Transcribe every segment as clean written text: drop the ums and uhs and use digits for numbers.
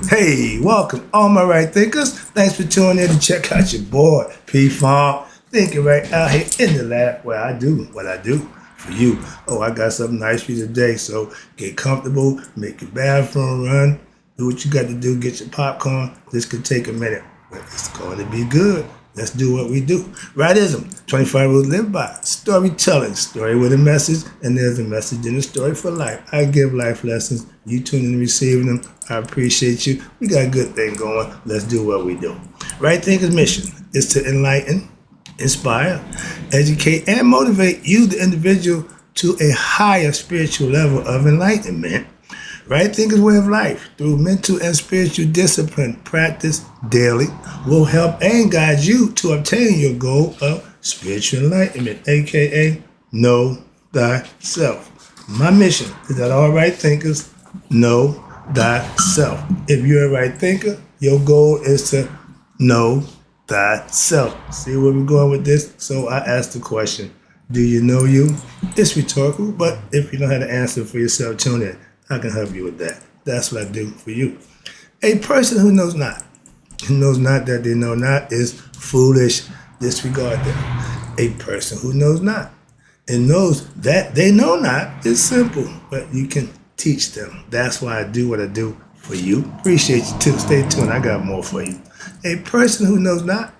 Hey, welcome, all my right thinkers. Thanks for tuning in to check out your boy, P Farm. Thinking right out here in the lab where I do what I do for you. Oh, I got something nice for you today. So get comfortable, make your bathroom run, do what you got to do, get your popcorn. This could take a minute, but it's going to be good. Let's do what we do. Rightism, 25 rules live by. Storytelling, story with a message, and there's a message in the story for life. I give life lessons. You tune in and receiving them. I appreciate you. We got a good thing going. Let's do what we do. Right Thinker's mission is to enlighten, inspire, educate, and motivate you, the individual, to a higher spiritual level of enlightenment. Right Thinker's way of life, through mental and spiritual discipline, practice daily, will help and guide you to obtain your goal of spiritual enlightenment, aka know thyself. My mission is that all right thinkers know thyself. If you're a right thinker, your goal is to know thyself. See where we're going with this? So I asked the question, do you know you? It's rhetorical, but if you don't have the answer for yourself, tune in. I can help you with that. That's what I do for you. A person who knows not that they know not, is foolish. Disregard them. A person who knows not and knows that they know not is simple, but you can teach them. That's why I do what I do for you. Appreciate you too. Stay tuned. I got more for you. A person who knows not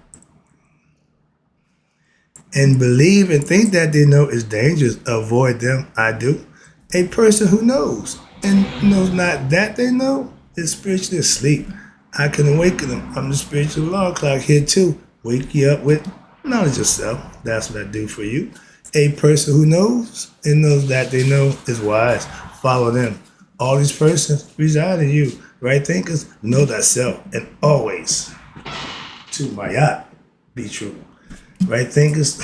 and believe and think that they know is dangerous, avoid them. I do. A person who knows and knows not that they know is spiritually asleep. I can awaken them. I'm the spiritual alarm clock here too. Wake you up with knowledge of self. That's what I do for you. A person who knows and knows that they know is wise. Follow them. All these persons reside in you. Right thinkers, know thyself, and always, to my yacht, be true. Right thinkers,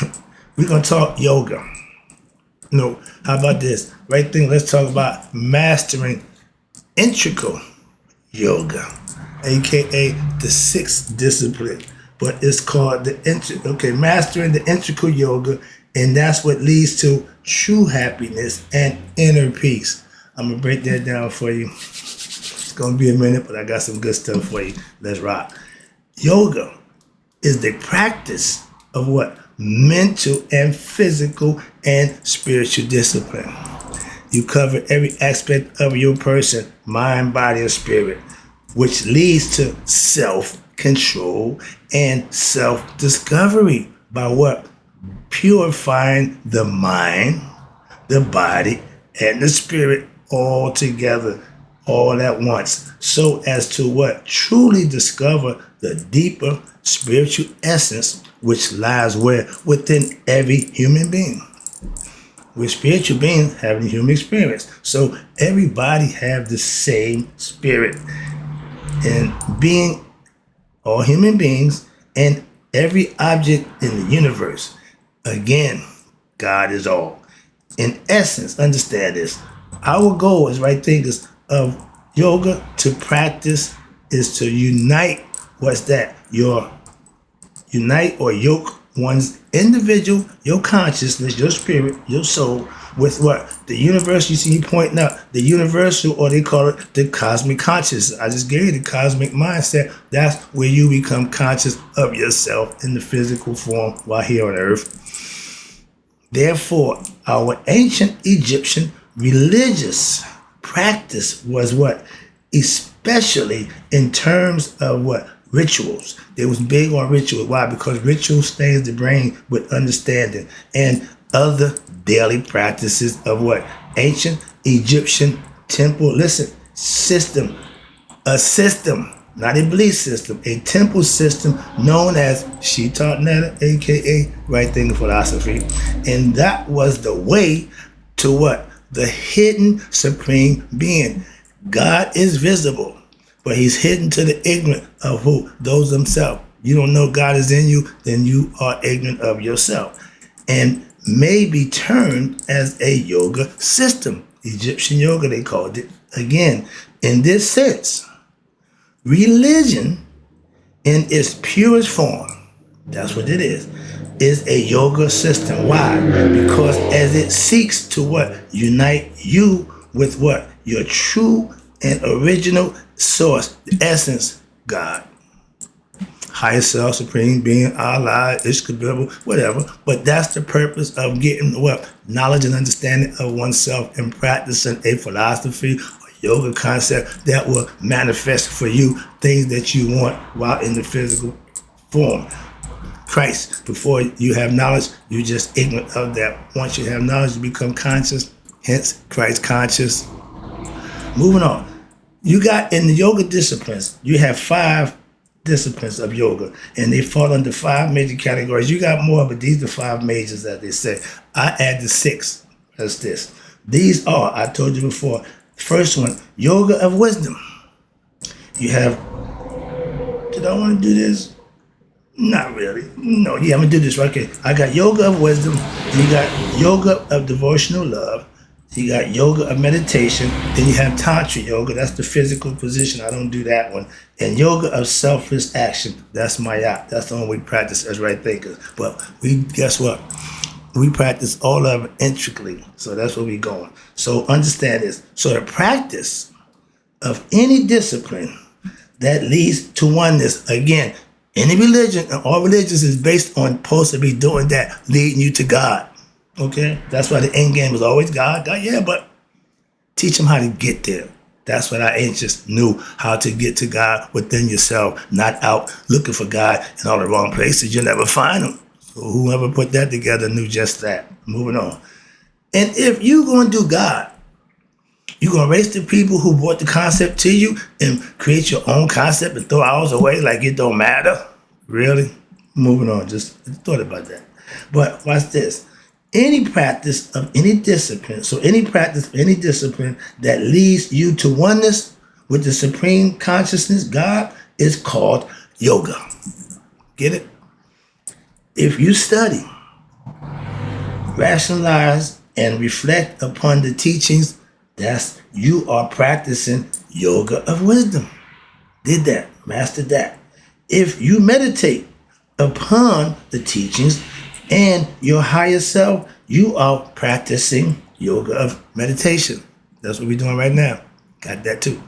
we're going to talk yoga. No, how about this? Right thing, let's talk about mastering integral yoga, aka the sixth discipline. But it's called mastering the integral yoga, and that's what leads to true happiness and inner peace. I'm gonna break that down for you. It's gonna be a minute, but I got some good stuff for you. Let's rock. Yoga is the practice of what? Mental and physical and spiritual discipline. You cover every aspect of your person, mind, body, and spirit, which leads to self-control and self-discovery by what? Purifying the mind, the body, and the spirit all together, all at once, so as to what? Truly discover the deeper spiritual essence which lies where? Within every human being. We're spiritual beings having a human experience. So everybody have the same spirit. And being all human beings and every object in the universe. Again, God is all. In essence, understand this. Our goal as right thinkers of yoga to practice is to unite, what's that? Unite or yoke one's individual, your consciousness, your spirit, your soul, with what? The universe. You see me pointing out the universal, or they call it the cosmic consciousness. I just gave you the cosmic mindset. That's where you become conscious of yourself in the physical form while here on earth. Therefore, our ancient Egyptian religious practice was what? Especially in terms of what? Rituals. They was big on ritual. Why? Because ritual stains the brain with understanding and other daily practices of what? Ancient Egyptian temple, system. A system, not a belief system, a temple system known as Shitat Netta, aka right thinking philosophy. And that was the way to what? The hidden supreme being. God is visible, but he's hidden to the ignorant of who? Those themselves. You don't know God is in you, then you are ignorant of yourself. And may be termed as a yoga system. Egyptian yoga, they called it. Again, in this sense, religion in its purest form, that's what it is a yoga system. Why? Because as it seeks to what? Unite you with what? Your true and original source, the essence, God. Higher self, supreme being, Allah, Ishkabibble, whatever. But that's the purpose of getting what? Knowledge and understanding of oneself and practicing a philosophy or yoga concept that will manifest for you things that you want while in the physical form. Christ, before you have knowledge, you're just ignorant of that. Once you have knowledge, you become conscious, hence Christ conscious. Moving on. You got in the yoga disciplines, you have 5 disciplines of yoga, and they fall under 5 major categories. You got more, but these are 5 majors, as they say. I add the 6 as this. These are, I told you before, first one, yoga of wisdom. You have, did I want to do this? Not really. No, yeah, I'm going to do this. Okay. I got yoga of wisdom. You got yoga of devotional love. You got yoga of meditation. Then you have Tantra yoga. That's the physical position. I don't do that one. And yoga of selfless action. That's my yacht. That's the one we practice as right thinkers. But we, guess what? We practice all of it intricately. So that's where we're going. So understand this. So the practice of any discipline that leads to oneness, again, any religion and all religions is based on supposed to be doing that, leading you to God. Okay? That's why the end game was always God. God, yeah, but teach them how to get there. That's what our ancients knew, how to get to God within yourself, not out looking for God in all the wrong places. You'll never find him. So whoever put that together knew just that. Moving on. And if you're going to do God, you're going to race the people who brought the concept to you and create your own concept and throw ours away like it don't matter? Really? Moving on. Just thought about that. But watch this. Any practice of any discipline, so any practice of any discipline that leads you to oneness with the supreme consciousness, God, is called yoga. Get it? If you study, rationalize, and reflect upon the teachings, that's you are practicing yoga of wisdom. Did that, mastered that. If you meditate upon the teachings and your higher self, you are practicing yoga of meditation. That's what we're doing right now. Got that too.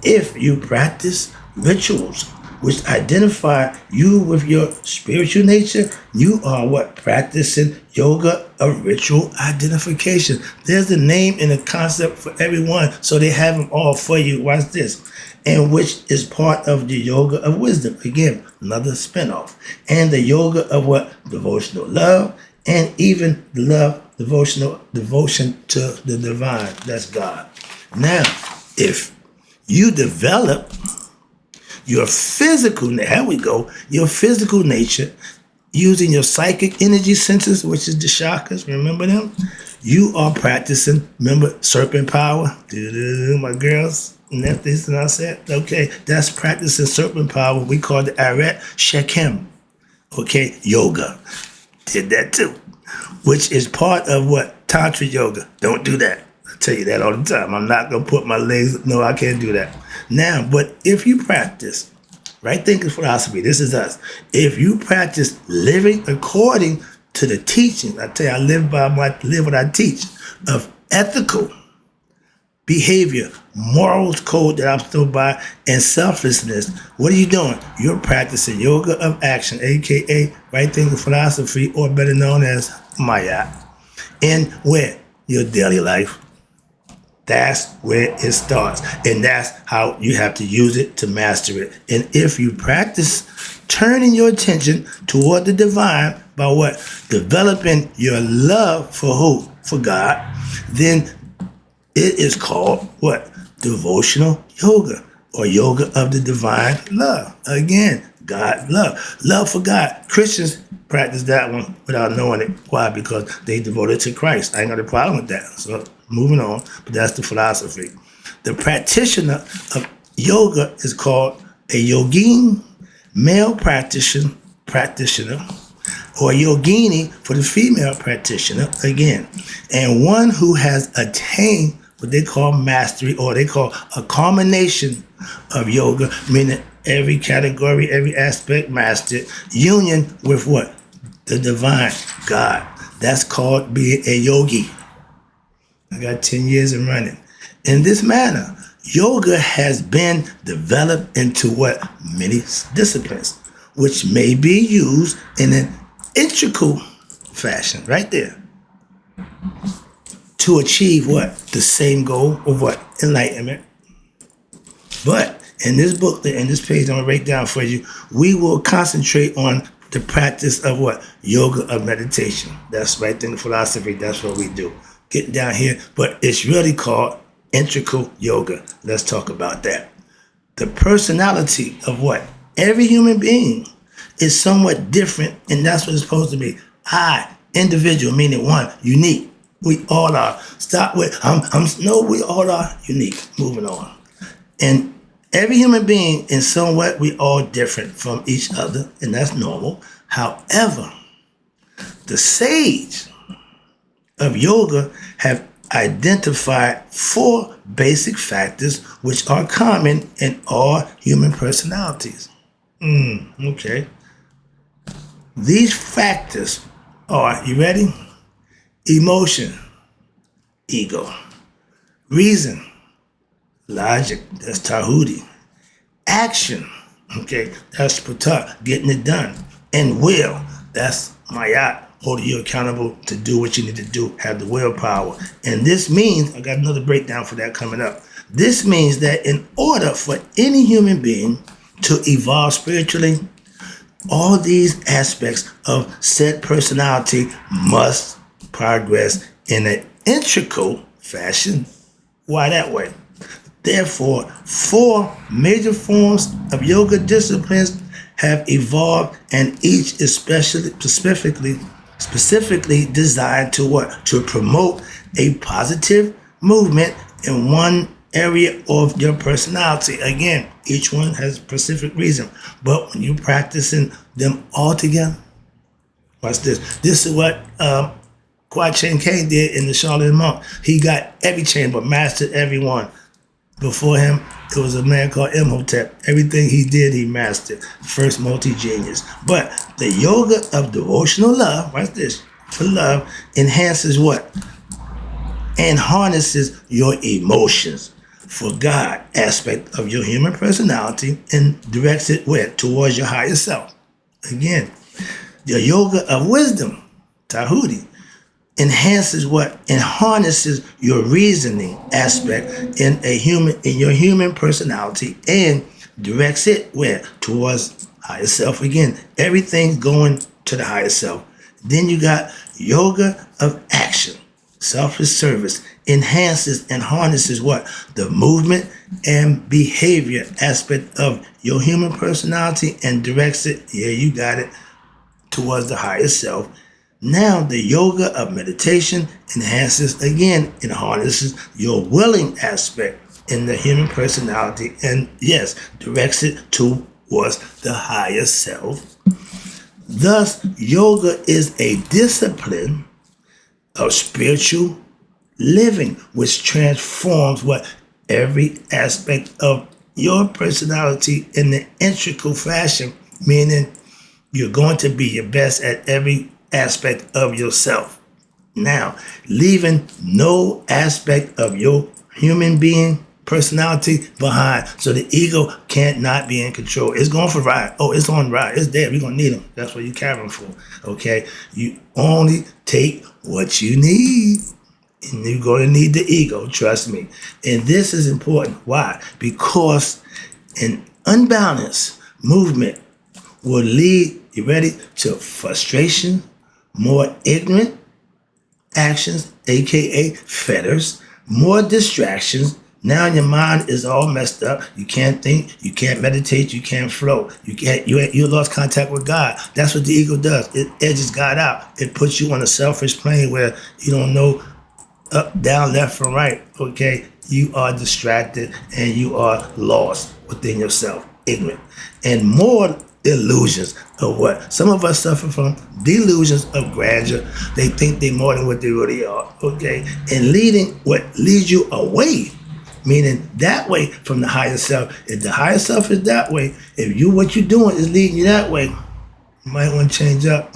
If you practice rituals which identify you with your spiritual nature, you are what? Practicing yoga of ritual identification. There's a name and a concept for everyone, so they have them all for you. Watch this. And which is part of the yoga of wisdom. Again, another spinoff. And the yoga of what? Devotional love, and even the love, devotion to the divine. That's God. Now, if you develop your physical, here we go, your physical nature, using your psychic energy centers, which is the chakras, remember them? You are practicing, remember, serpent power? My girls, and that this and I said, okay, that's practicing serpent power. We call it Aret Shekem, okay, yoga. Did that too, which is part of what? Tantra yoga. Don't do that. I tell you that all the time. I'm not going to put my legs, no, I can't do that. Now, but if you practice right thinking philosophy, this is us. If you practice living according to the teaching, I tell you, I live what I teach, of ethical behavior, morals code that I'm still by, and selflessness. What are you doing? You're practicing yoga of action, aka right thinking philosophy, or better known as Maya. In where? Your daily life. That's where it starts. And that's how you have to use it to master it. And if you practice turning your attention toward the divine by what? Developing your love for who? For God. Then it is called what? Devotional yoga, or yoga of the divine love. Again, God love. Love for God. Christians practice that one without knowing it. Why? Because they devoted to Christ. I ain't got a problem with that. So moving on, but that's the philosophy. The practitioner of yoga is called a yogin, male practitioner, or yogini for the female practitioner, again. And one who has attained what they call mastery, or they call a culmination of yoga, meaning every category, every aspect mastered, union with what? The divine, God. That's called being a yogi. I got 10 years in running. In this manner, Yoga has been developed into what many disciplines, which may be used in an integral fashion, right there, to achieve what? The same goal of what? Enlightenment. But in this book, in this page I'm gonna write down for you, we will concentrate on the practice of what? Yoga of meditation. That's right in the philosophy, that's what we do. Getting down here, but it's really called integral yoga. Let's talk about that. The personality of what? Every human being is somewhat different, and that's what it's supposed to be. I, individual, meaning one, unique. We all are. Stop with, no, we all are unique. Moving on. And every human being is somewhat, we all different from each other, and that's normal. However, the sage of yoga have identified 4 basic factors which are common in all human personalities. Okay. These factors are, you ready? Emotion, ego. Reason, logic, that's Tahuti. Action, okay, that's Pata, getting it done. And will, that's Mayat, holding you accountable to do what you need to do, have the willpower. And this means, I got another breakdown for that coming up. This means that in order for any human being to evolve spiritually, all these aspects of said personality must progress in an integral fashion. Why that way? Therefore, 4 major forms of yoga disciplines have evolved, and each is specifically designed to what? To promote a positive movement in one area of your personality. Again, each one has a specific reason, but when you're practicing them all together, watch this. This is what Kwai Chang Caine did in the Shaolin Monk. He got every chain, but mastered every one. Before him, it was a man called Imhotep. Everything he did, he mastered. First multi-genius. But the yoga of devotional love, watch this, for love, enhances what? And harnesses your emotions for God aspect of your human personality and directs it where? Towards your higher self. Again, the yoga of wisdom, Tahuti, enhances what? And harnesses your reasoning aspect in your human personality and directs it where? Towards higher self. Again, everything's going to the higher self. Then you got yoga of action, selfless service, enhances and harnesses what? The movement and behavior aspect of your human personality and directs it, yeah, you got it, towards the higher self. Now the yoga of meditation enhances again and harnesses your willing aspect in the human personality and yes, directs it towards the higher self. Thus, yoga is a discipline of spiritual living which transforms what? Every aspect of your personality in the integral fashion, meaning you're going to be your best at every aspect of yourself. Now, leaving no aspect of your human being personality behind. So the ego can't not be in control. It's going for ride. Oh, it's on ride. It's there. We're going to need them. That's what you carry them for. Okay? You only take what you need. And you're going to need the ego. Trust me. And this is important. Why? Because an unbalanced movement will lead, you ready, to frustration, more ignorant actions, aka fetters, more distractions. Now your mind is all messed up. You can't think, you can't meditate, you can't flow. You lost contact with God. That's what the ego does. It edges God out. It puts you on a selfish plane where you don't know up, down, left, from right. Okay? You are distracted and you are lost within yourself, ignorant. And more illusions of what? Some of us suffer from delusions of grandeur. They think they're more than what they really are. Okay? And what leads you away, meaning that way from the higher self. If the higher self is that way, if what you're doing is leading you that way, you might want to change up.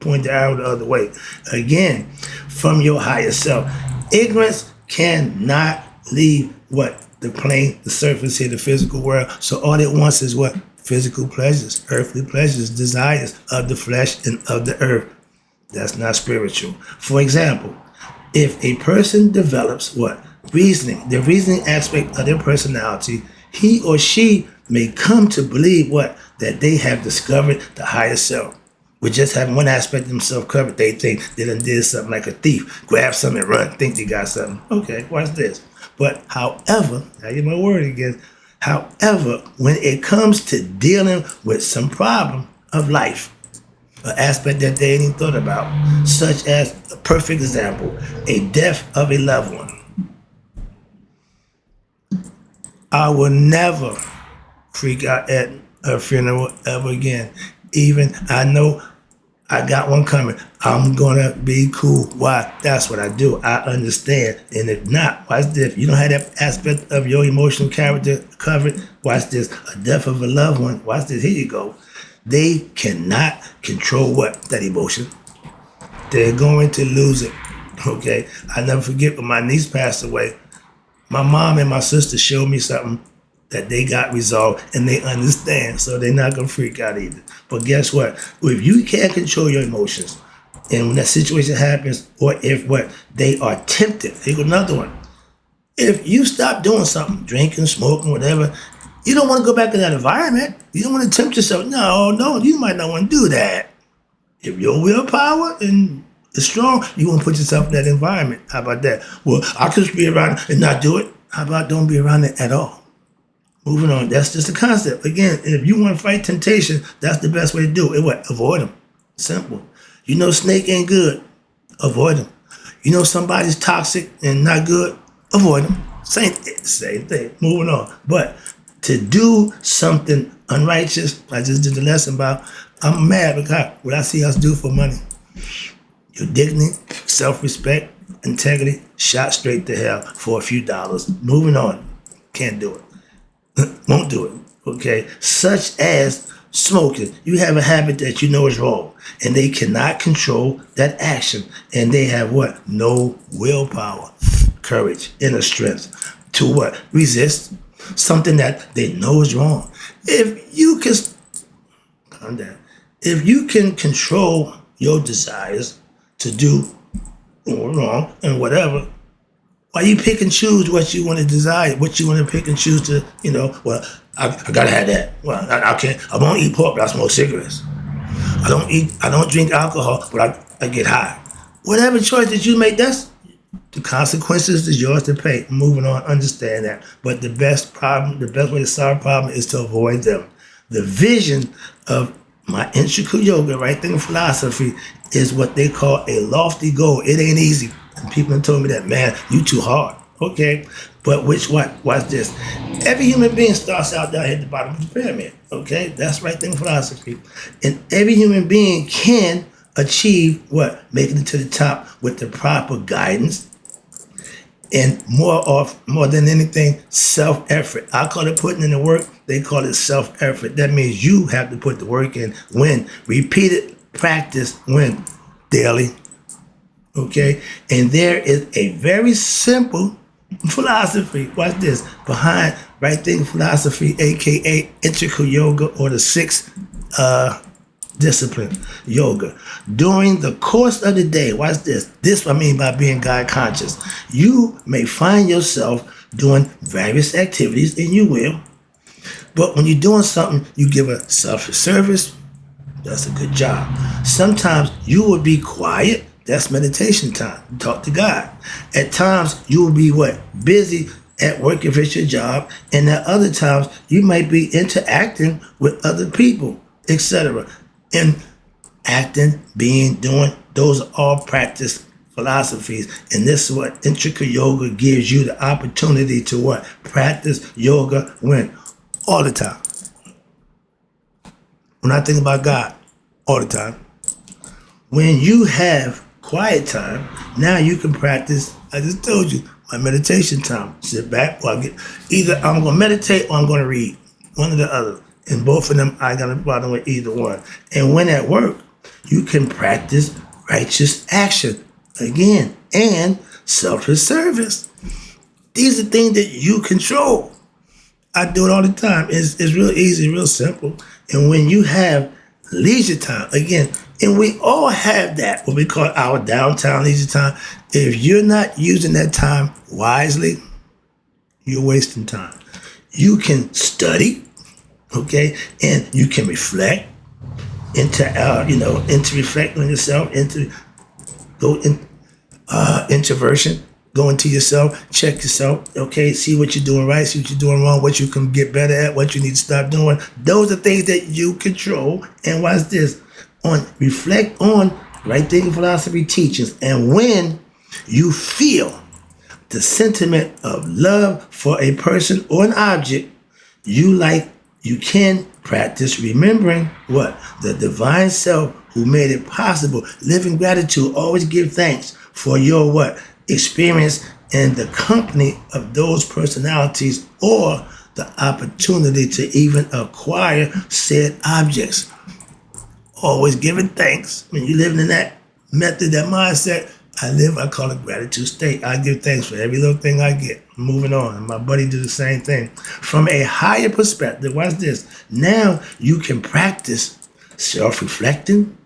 Point the arrow the other way. Again, from your higher self. Ignorance cannot leave what? the plane, the surface here, the physical world. So all it wants is what? Physical pleasures, earthly pleasures, desires of the flesh and of the earth. That's not spiritual. For example, if a person develops what? Reasoning, the reasoning aspect of their personality, he or she may come to believe what? That they have discovered the higher self. With just having one aspect of themselves covered, they think they done did something like a thief, grab something and run, think they got something. Okay, watch this. But however, I get my word again, however, when it comes to dealing with some problem of life, an aspect that they ain't even thought about, such as a perfect example, a death of a loved one. I will never freak out at a funeral ever again. Even I know I got one coming. I'm gonna be cool. Why? That's what I do. I understand. And if not, watch this. If you don't have that aspect of your emotional character covered, watch this. A death of a loved one. Watch this. Here you go. They cannot control what? That emotion. They're going to lose it. Okay? I never forget when my niece passed away. My mom and my sister showed me something that they got resolved and they understand, so they're not gonna freak out either. But guess what? If you can't control your emotions, and when that situation happens, or if what they are tempted, here's another one. If you stop doing something, drinking, smoking, whatever, you don't want to go back to that environment. You don't want to tempt yourself. No, you might not want to do that. If your willpower and is strong, you want to put yourself in that environment. How about that? Well, I could just be around it and not do it. How about don't be around it at all? Moving on. That's just a concept. Again, if you want to fight temptation, that's the best way to do it. What? Avoid them. Simple. You know snake ain't good. Avoid them. You know somebody's toxic and not good. Avoid them. Same thing. Moving on. But to do something unrighteous, I just did the lesson about, I'm mad because what I see us do for money. Your dignity, self-respect, integrity, shot straight to hell for a few dollars. Moving on. Can't do it. Won't do it. Okay? Such as smoking. You have a habit that you know is wrong, and they cannot control that action. And they have what? No willpower, courage, inner strength to what? Resist something that they know is wrong. If you can, calm down. If you can control your desires to do wrong and whatever, why you pick and choose what you want to desire, what you want to pick and choose to, well, I gotta have that. Well, I can't, I won't eat pork, but I smoke cigarettes. I don't drink alcohol, but I get high. Whatever choice that you make, that's the consequences is yours to pay. Moving on, understand that. But the best way to solve a problem is to avoid them. The vision of my Intregal yoga, right thing philosophy, is what they call a lofty goal. It ain't easy. And people have told me that, man, you too hard. Okay, but watch this. Every human being starts out down here at the bottom of the pyramid. Okay, that's right thing philosophy. And every human being can achieve what? Making it to the top with the proper guidance and more than anything, self-effort. I call it putting in the work. They call it self-effort. That means you have to put the work in. When? Repeated practice. When? Daily. Okay? And there is a very simple philosophy. Watch this. Behind right thing philosophy, aka Intregal yoga, or the sixth discipline, yoga. During the course of the day, watch this. This I mean by being God conscious. You may find yourself doing various activities, and you will. But when you're doing something, you give a self-service. That's a good job. Sometimes you will be quiet. That's meditation time. Talk to God. At times, you will be what? Busy at work if it's your job. And at other times, you might be interacting with other people, etc. And acting, being, doing, those are all practice philosophies. And this is what Intregal yoga gives you the opportunity to what? Practice yoga when? All the time. When I think about God, all the time. When you have quiet time, now you can practice, I just told you, my meditation time. Sit back, or either I'm going to meditate or I'm going to read. One or the other. And both of them, I got to bother with either one. And when at work, you can practice righteous action. Again, and self-service. These are things that you control. I do it all the time. It's real easy, real simple. And when you have leisure time, again, and we all have that, what we call our downtown leisure time. If you're not using that time wisely, you're wasting time. You can study, okay, and you can reflect into reflect on yourself, into go in introversion, go into yourself, check yourself, okay, see what you're doing right, see what you're doing wrong, what you can get better at, what you need to stop doing. Those are things that you control. And watch this, on reflect on right thinking philosophy teachings. And when you feel the sentiment of love for a person or an object, you can practice remembering what? The divine self who made it possible. Live in gratitude. Always give thanks for your what? Experience in the company of those personalities or the opportunity to even acquire said objects. Always giving thanks. When you're living in that method, that mindset, I call it gratitude state. I give thanks for every little thing I get. Moving on. And my buddy do the same thing. From a higher perspective, watch this. Now you can practice self-reflecting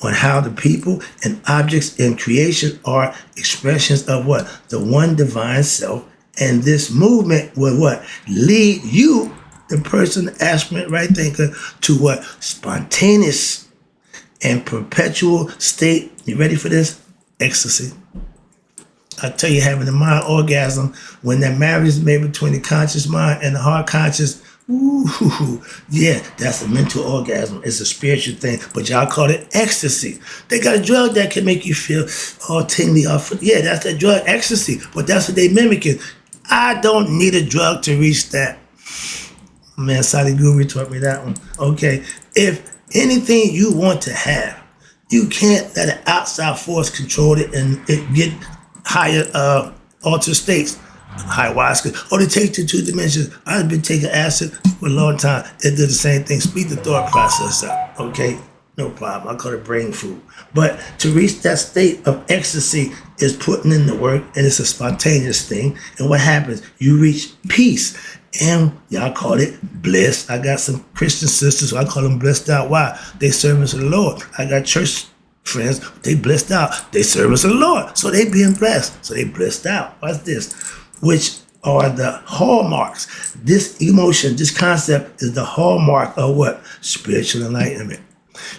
on how the people and objects in creation are expressions of what? The one divine self. And this movement will what? Lead you, the person, aspirant, right thinker, to what? Spontaneous and perpetual state. You ready for this? Ecstasy. I tell you, having the mind orgasm, when that marriage is made between the conscious mind and the heart conscious, ooh, yeah, that's a mental orgasm. It's a spiritual thing, but y'all call it ecstasy. They got a drug that can make you feel all tingly off. Yeah, that's that drug, ecstasy, but that's what they mimicking. I don't need a drug to reach that. Man, Sadi Guru taught me that one. Okay, if anything you want to have, you can't let an outside force control it and it get higher altered states, ayahuasca, or they take to 2 dimensions. I've been taking acid for a long time. It did the same thing. Speed the thought process up, okay? No problem. I call it brain food. But to reach that state of ecstasy is putting in the work, and it's a spontaneous thing. And what happens? You reach peace. And y'all call it bliss. I got some Christian sisters, so I call them blissed out. Why? They service of the Lord. I got church friends, they blissed out. They service of the Lord. So they being blessed. So they blissed out. What's this? Which are the hallmarks. This emotion, this concept is the hallmark of what? Spiritual enlightenment.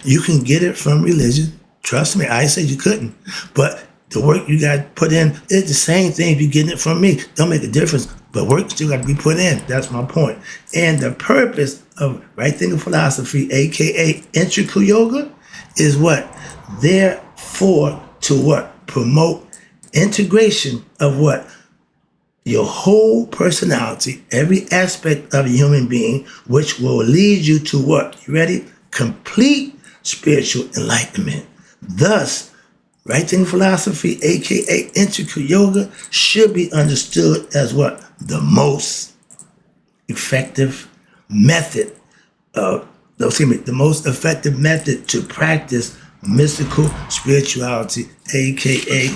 You can get it from religion. Trust me, I said you couldn't. But the work you got to put in is the same thing if you're getting it from me. Don't make a difference. But work still got to be put in. That's my point. And the purpose of right thinking philosophy, aka Intregal yoga, is what? Therefore, to what? Promote integration of what? Your whole personality, every aspect of a human being, which will lead you to what? You ready? Complete spiritual enlightenment. Thus, right thinking philosophy, aka Intregal yoga, should be understood as what? The most effective method the most effective method to practice mystical spirituality, aka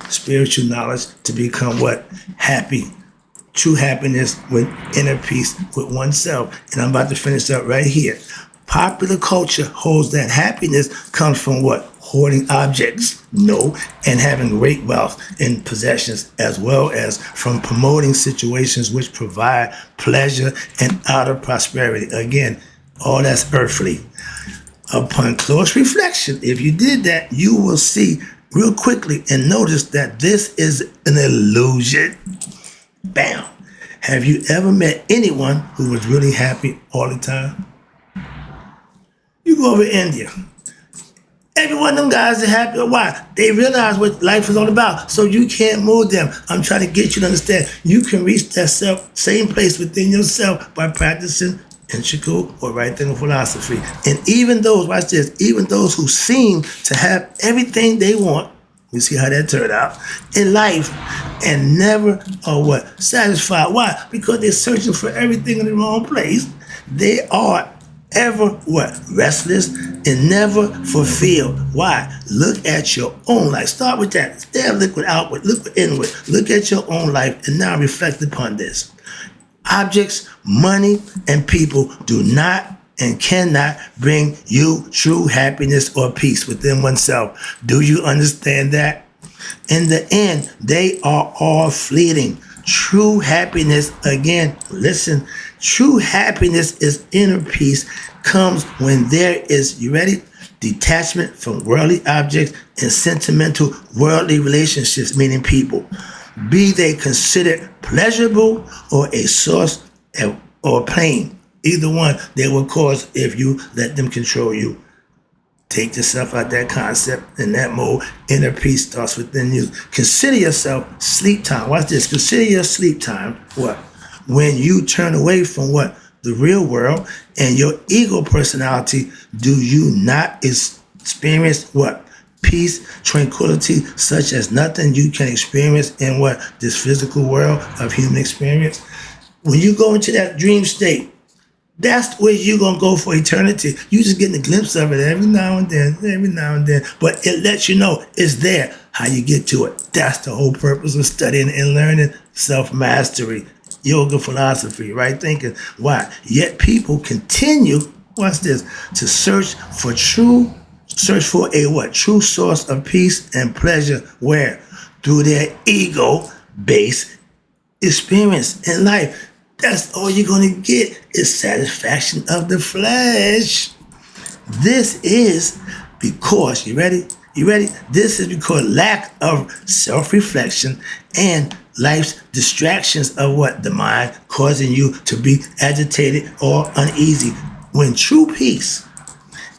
spiritual knowledge, to become what? Happy. True happiness with inner peace with oneself. And I'm about to finish up right here. Popular culture holds that happiness comes from what? Hoarding objects, no, and having great wealth in possessions, as well as from promoting situations which provide pleasure and outer prosperity. Again, all that's earthly. Upon close reflection, if you did that, you will see real quickly and notice that this is an illusion. Bam. Have you ever met anyone who was really happy all the time? You go over to India. Every one of them guys are happy. Why? They realize what life is all about. So you can't move them. I'm trying to get you to understand. You can reach that same place within yourself by practicing Intregal or right thinking philosophy. And even those, watch this, even those who seem to have everything they want, you see how that turned out, in life and never are what? Satisfied. Why? Because they're searching for everything in the wrong place. They are ever what? Restless and never fulfilled. Why? Look at your own life. Start with that. Instead of liquid outward, liquid inward. Look at your own life and now reflect upon this. Objects, money, and people do not and cannot bring you true happiness or peace within oneself. Do you understand that? In the end, they are all fleeting. True happiness, again, listen, true happiness is inner peace, comes when there is, you ready? Detachment from worldly objects and sentimental worldly relationships, meaning people. Be they considered pleasurable or a source or pain. Either one, they will cause if you let them control you. Take yourself out that concept in that mode. Inner peace starts within you. Consider yourself sleep time. Watch this. Consider your sleep time. What? When you turn away from what? The real world and your ego personality, do you not experience what? Peace, tranquility, such as nothing you can experience in what? This physical world of human experience. When you go into that dream state, that's where you're going to go for eternity. You just getting a glimpse of it every now and then. But it lets you know it's there, how you get to it. That's the whole purpose of studying and learning self-mastery, yoga philosophy, right thinking. Why? Yet people continue, watch this, to search for a what? True source of peace and pleasure. Where? Through their ego-based experience in life. That's all you're going to get is satisfaction of the flesh. This is because, you ready? This is because lack of self-reflection and life's distractions of what? The mind causing you to be agitated or uneasy. When true peace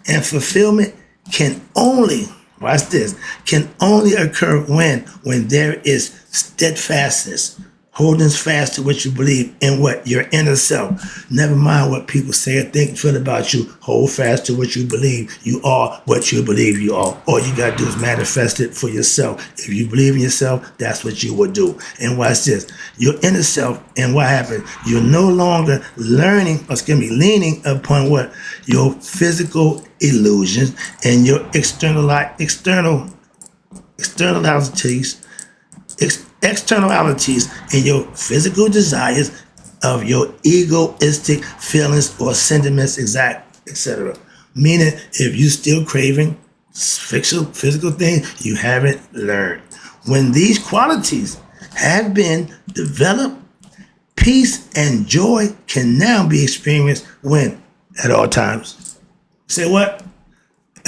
and fulfillment can only, watch this, can only occur when there is steadfastness, holding fast to what you believe in what? Your inner self. Never mind what people say or think, feel about you. Hold fast to what you believe. You are what you believe you are. All you got to do is manifest it for yourself. If you believe in yourself, that's what you will do. And watch this. Your inner self, and what happens? You're no longer leaning upon what? Your physical illusions and your externalities and your physical desires of your egoistic feelings or sentiments, etc. Meaning, if you still craving physical things, you haven't learned. When these qualities have been developed, peace and joy can now be experienced when? At all times. Say what?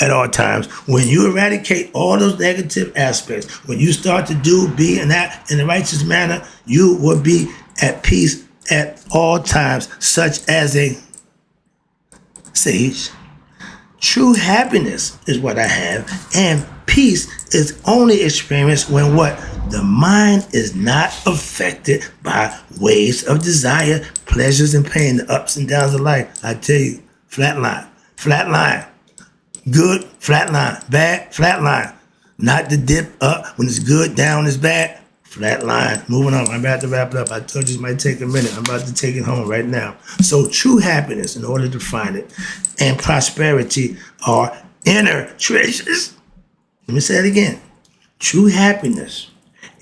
At all times. When you eradicate all those negative aspects, when you start to do, be, and act in the righteous manner, you will be at peace at all times, such as a sage. True happiness is what I have, and peace is only experienced when what? The mind is not affected by waves of desire, pleasures, and pain, the ups and downs of life. I tell you, flatline. Good, flatline. Bad, flatline. Not the dip up when it's good, down is bad. Flatline. Moving on. I'm about to wrap it up. I told you it might take a minute. I'm about to take it home right now. So true happiness, in order to find it, and prosperity are inner treasures. Let me say it again. True happiness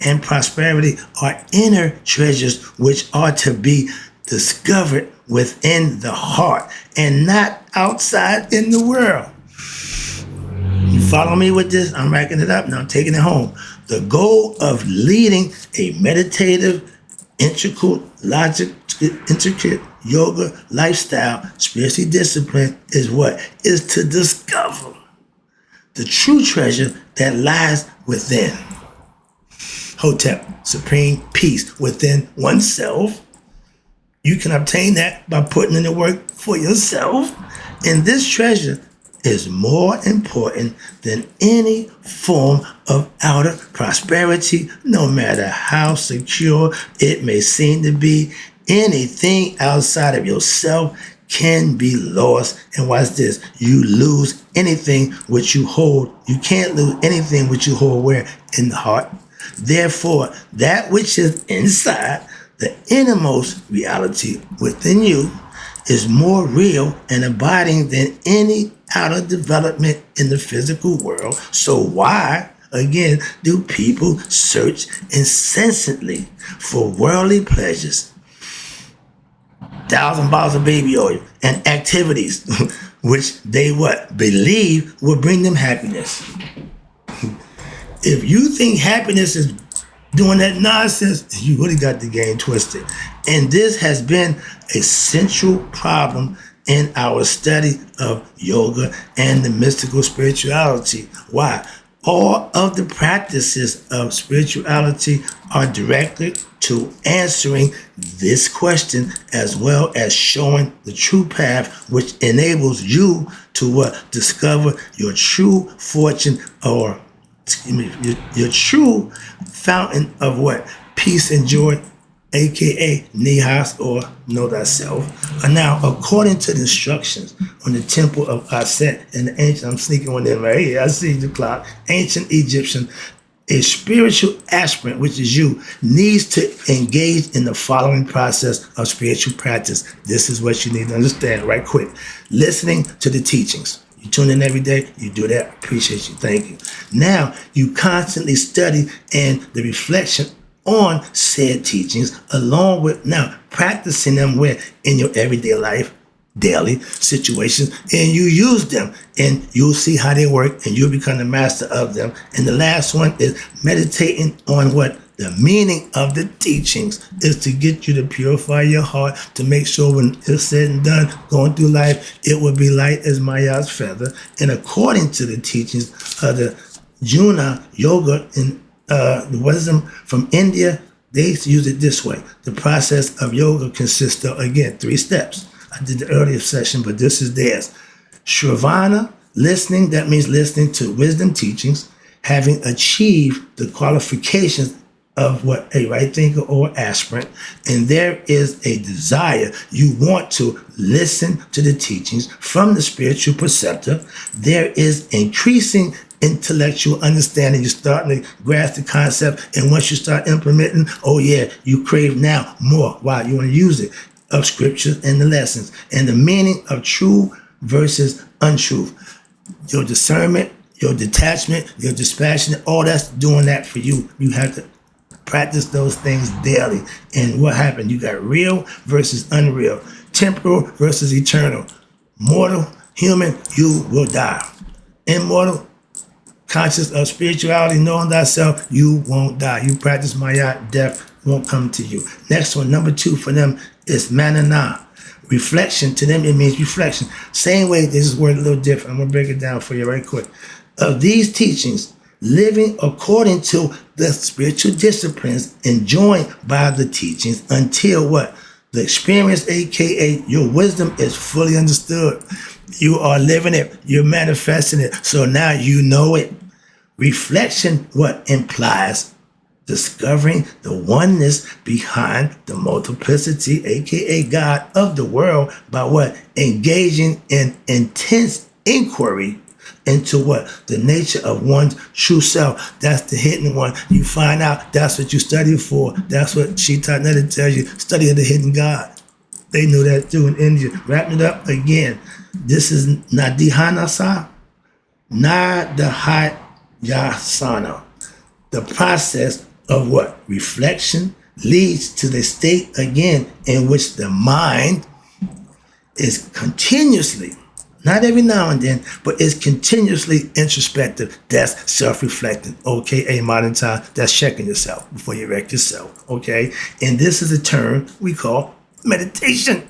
and prosperity are inner treasures which are to be discovered within the heart and not outside in the world. You follow me with this? I'm racking it up now. I'm taking it home. The goal of leading a meditative, intricate yoga lifestyle, spiritually disciplined, is what? Is to discover the true treasure that lies within. Hotep, supreme peace within oneself. You can obtain that by putting in the work for yourself. And this treasure is more important than any form of outer prosperity, no matter how secure it may seem to be. Anything outside of yourself can be lost. And watch this. You lose anything which you hold. You can't lose anything which you hold where? In the heart. Therefore, that which is inside, the innermost reality within you, is more real and abiding than any outer development in the physical world. So why, again, do people search incessantly for worldly pleasures, 1,000 bottles of baby oil, and activities which they what believe will bring them happiness? If you think happiness is doing that nonsense, you really got the game twisted. And this has been a central problem in our study of yoga and the mystical spirituality. Why? All of the practices of spirituality are directed to answering this question, as well as showing the true path which enables you to discover your true fortune, or your true fountain of peace and joy, aka nihas, or know thyself. And now, according to the instructions on the temple of Aset in the ancient, I'm sneaking one in right here, I see the clock, ancient Egyptian, a spiritual aspirant, which is you, needs to engage in the following process of spiritual practice. This is what you need to understand right quick. Listening to the teachings. You tune in every day, you do that, appreciate you, thank you. Now, you constantly study and the reflection on said teachings, along with now practicing them in your everyday life, daily situations, and you use them, and you'll see how they work, and you'll become the master of them. And the last one is meditating on the meaning of the teachings is to get you to purify your heart, to make sure when it's said and done, going through life, it will be light as Maya's feather. And according to the teachings of the Juna Yoga and the wisdom from India, they use it this way. The process of yoga consists of, again, 3 steps. I did the earlier session, but this is theirs. Shravana, listening, that means listening to wisdom teachings, having achieved the qualifications of a right thinker or aspirant, and there is a desire. You want to listen to the teachings from the spiritual preceptor. There is increasing intellectual understanding. You're starting to grasp the concept, and once you start implementing, oh yeah, you crave now more. Why? You want to use it, of scriptures and the lessons, and the meaning of true versus untruth. Your discernment, your detachment, your dispassionate, all that's doing that for you. You have to practice those things daily. And what happened? You got real versus unreal, temporal versus eternal, mortal, human, you will die. Immortal, conscious of spirituality, knowing thyself, you won't die. You practice Maya, death won't come to you. Next one, number 2 for them is manana. Reflection, to them it means reflection. Same way, this is word a little different. I'm going to break it down for you right quick. Of these teachings, living according to the spiritual disciplines enjoined by the teachings until the experience, aka your wisdom, is fully understood. You are living it, you're manifesting it, so now you know it. Reflection, implies discovering the oneness behind the multiplicity, aka God, of the world by engaging in intense inquiry into the nature of one's true self. That's the hidden one. You find out that's what you study for. That's what Shita Netta tells you. Study of the hidden God. They knew that too in India. Wrapping it up again. This is Nadihanasa, Nadahayasana. The process of reflection leads to the state again in which the mind is continuously, not every now and then, but it's continuously introspective. That's self-reflecting, aka modern time. That's checking yourself before you wreck yourself, okay? And this is a term we call meditation.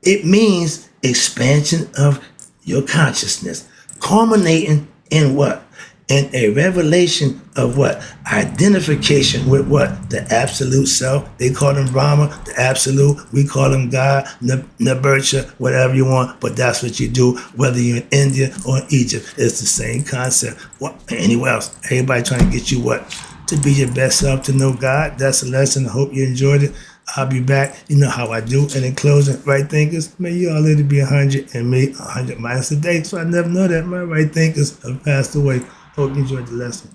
It means expansion of your consciousness, culminating in in a revelation of identification with the absolute self. They call them Brahma, the absolute. We call them God, Nabircha, whatever you want, but that's what you do, whether you're in India or in Egypt. It's the same concept. Anywhere else, everybody trying to get you to be your best self, to know God. That's a lesson. I hope you enjoyed it. I'll be back. You know how I do. And in closing, right thinkers, may you all live to be 100 and me 100 minus a day. So I never know that my right thinkers have passed away. Hope you enjoyed the lesson.